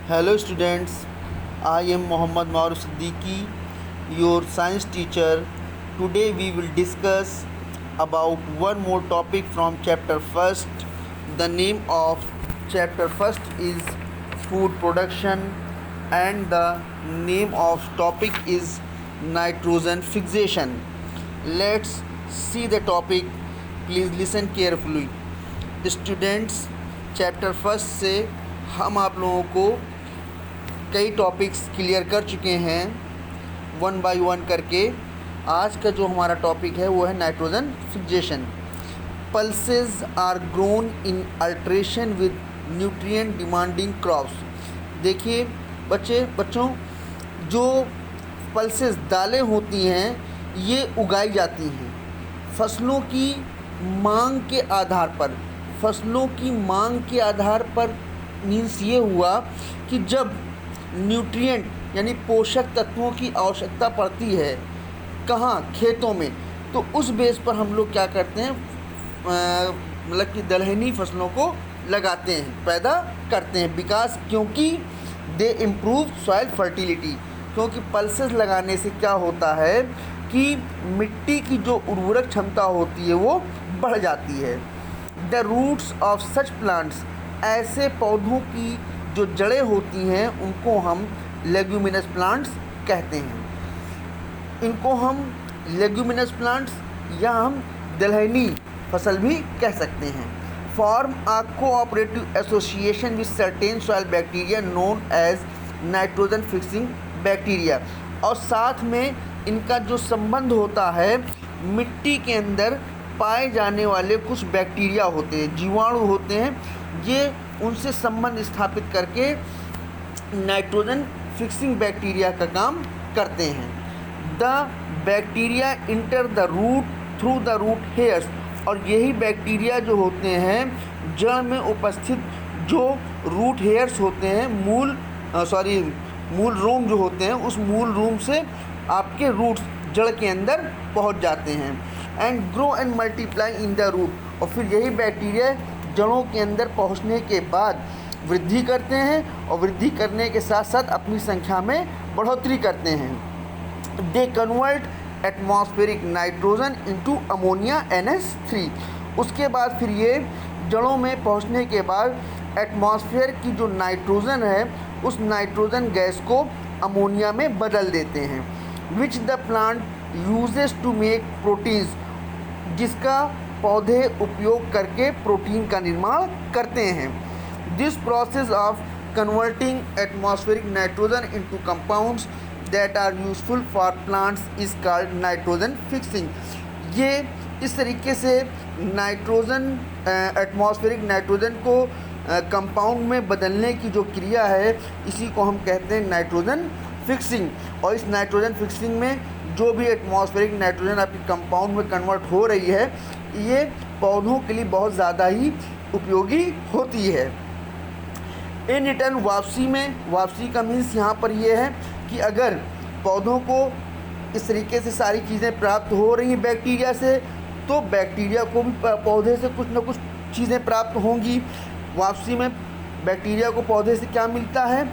Hello students, I am Mohammad Maruf Siddiqui, your science teacher. Today we will discuss about one more topic from chapter first. The name of chapter first is food production and the name of topic is nitrogen fixation. Let's see the topic. Please listen carefully. Students, chapter first से हम आप लोगों को कई topics clear कर चुके हैं one by one करके। आज का जो हमारा टॉपिक है वो है nitrogen fixation. Pulses are grown in alternation with nutrient demanding crops. देखिए बच्चों, जो पल्सेस दालें होती हैं ये उगाई जाती हैं फसलों की मांग के आधार पर। फसलों की मांग के आधार पर मीन्स ये हुआ कि जब न्यूट्रिएंट यानी पोषक तत्वों की आवश्यकता पड़ती है कहाँ, खेतों में, तो उस बेस पर हम लोग क्या करते हैं, मतलब कि दलहनी फसलों को लगाते हैं, पैदा करते हैं। विकास क्योंकि दे इम्प्रूव सॉइल फर्टिलिटी। क्योंकि पल्सेस लगाने से क्या होता है कि मिट्टी की जो उर्वरक क्षमता होती है वो बढ़ जाती है। The roots of such plants, ऐसे पौधों की जो जड़ें होती हैं उनको हम लेग्यूमिनस प्लांट्स कहते हैं। इनको हम लेग्यूमिनस प्लांट्स या हम दलहनी फसल भी कह सकते हैं। Form a cooperative association with certain soil bacteria known as nitrogen fixing bacteria. और साथ में इनका जो संबंध होता है, मिट्टी के अंदर पाए जाने वाले कुछ बैक्टीरिया होते हैं, जीवाणु होते हैं, ये उनसे संबंध स्थापित करके नाइट्रोजन फिक्सिंग बैक्टीरिया का काम करते हैं। The bacteria enter the root through the root hairs. और यही बैक्टीरिया जो होते हैं जड़ में उपस्थित जो रूट हेयर्स होते हैं, मूल रूम जो होते हैं, उस मूल रूम से आपके रूट्स जड़ के अंदर पहुंच जाते हैं। And grow and multiply in the root. और फिर यही बैक्टीरिया जड़ों के अंदर पहुंचने के बाद वृद्धि करते हैं और वृद्धि करने के साथ साथ अपनी संख्या में बढ़ोतरी करते हैं। They convert atmospheric nitrogen into ammonia NH3। उसके बाद फिर ये जड़ों में पहुंचने के बाद एटमॉस्फेयर की जो नाइट्रोजन है उस नाइट्रोजन गैस को अमोनिया में बदल देते हैं। Which the plant uses to make proteins, जिसका पौधे उपयोग करके प्रोटीन का निर्माण करते हैं। This process of converting atmospheric nitrogen into compounds that are useful for plants is called nitrogen fixing. ये इस तरीके से नाइट्रोजन एटमॉस्फेरिक नाइट्रोजन को कंपाउंड में बदलने की जो क्रिया है इसी को हम कहते हैं नाइट्रोजन फिक्सिंग। और इस नाइट्रोजन फिक्सिंग में जो भी एटमॉस्फेरिक नाइट्रोजन आपकी कंपाउंड में कन्वर्ट हो रही है ये पौधों के लिए बहुत ज़्यादा ही उपयोगी होती है। इन रिटर्न वापसी का मीन्स यहाँ पर ये है कि अगर पौधों को इस तरीके से सारी चीज़ें प्राप्त हो रही हैं बैक्टीरिया से, तो बैक्टीरिया को भी पौधे से कुछ ना कुछ चीज़ें प्राप्त होंगी। वापसी में बैक्टीरिया को पौधे से क्या मिलता है,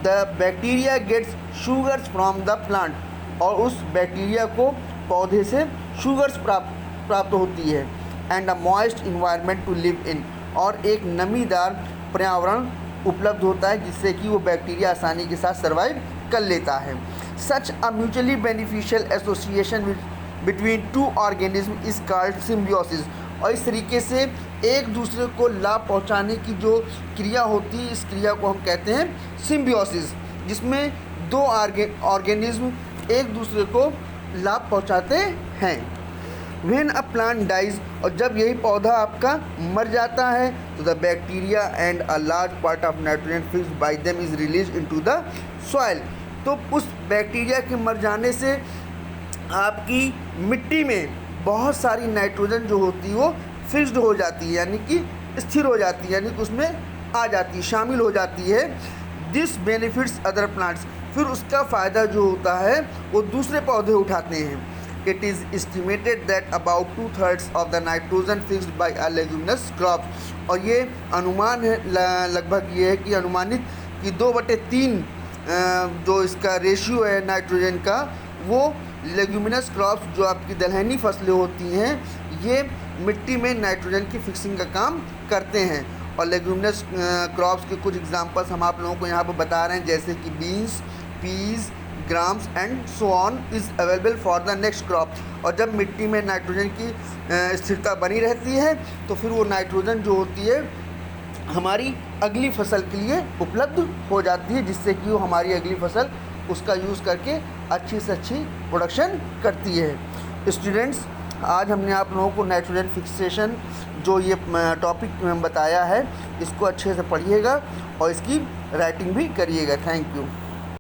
the bacteria gets sugars from the plant. और उस बैक्टीरिया को पौधे से शुगर्स प्राप्त होती है। And a moist environment to live in, और एक नमीदार पर्यावरण उपलब्ध होता है जिससे कि वो बैक्टीरिया आसानी के साथ सर्वाइव कर लेता है। Such a mutually beneficial association between two organism is called symbiosis. और इस तरीके से एक दूसरे को लाभ पहुंचाने की जो क्रिया होती है इस क्रिया को हम कहते हैं सिम्बियोसिस, जिसमें दो ऑर्गेनिज्म एक दूसरे को लाभ पहुंचाते हैं। व्हेन अ प्लांट डाइज, और जब यही पौधा आपका मर जाता है तो the bacteria and a large part of nitrogen fixed by them is release into the soil. तो उस बैक्टीरिया के मर जाने से आपकी मिट्टी में बहुत सारी नाइट्रोजन जो होती है वो फिक्स्ड हो जाती है, यानी कि स्थिर हो जाती है, यानी कि उसमें आ जाती है, शामिल हो जाती है। दिस बेनिफिट्स अदर प्लांट्स, फिर उसका फ़ायदा जो होता है वो दूसरे पौधे उठाते हैं। It is estimated that about 2/3 of the nitrogen fixed by a leguminous crop, और ये अनुमान है लगभग ये है कि अनुमानित कि 2/3 जो इसका रेशियो है नाइट्रोजन का, वो लेग्यूमिनस क्रॉप्स जो आपकी दलहनी फसलें होती हैं ये मिट्टी में नाइट्रोजन की फिक्सिंग का काम करते हैं। और लेग्यूमिनस क्रॉप्स के कुछ एग्जांपल्स हम आप लोगों को यहाँ पर बता रहे हैं, जैसे कि beans, peas, grams and so on is available for the next crop. और जब मिट्टी में नाइट्रोजन की स्थिरता बनी रहती है तो फिर वो नाइट्रोजन जो होती है हमारी अगली फसल के लिए उपलब्ध हो जाती है, जिससे कि वो हमारी अगली फसल उसका यूज़ करके अच्छी से अच्छी प्रोडक्शन करती है। स्टूडेंट्स, आज हमने आप लोगों को नाइट्रोजन फिक्सेशन जो ये टॉपिक बताया है इसको अच्छे से पढ़िएगा और इसकी राइटिंग भी करिएगा। Thank you.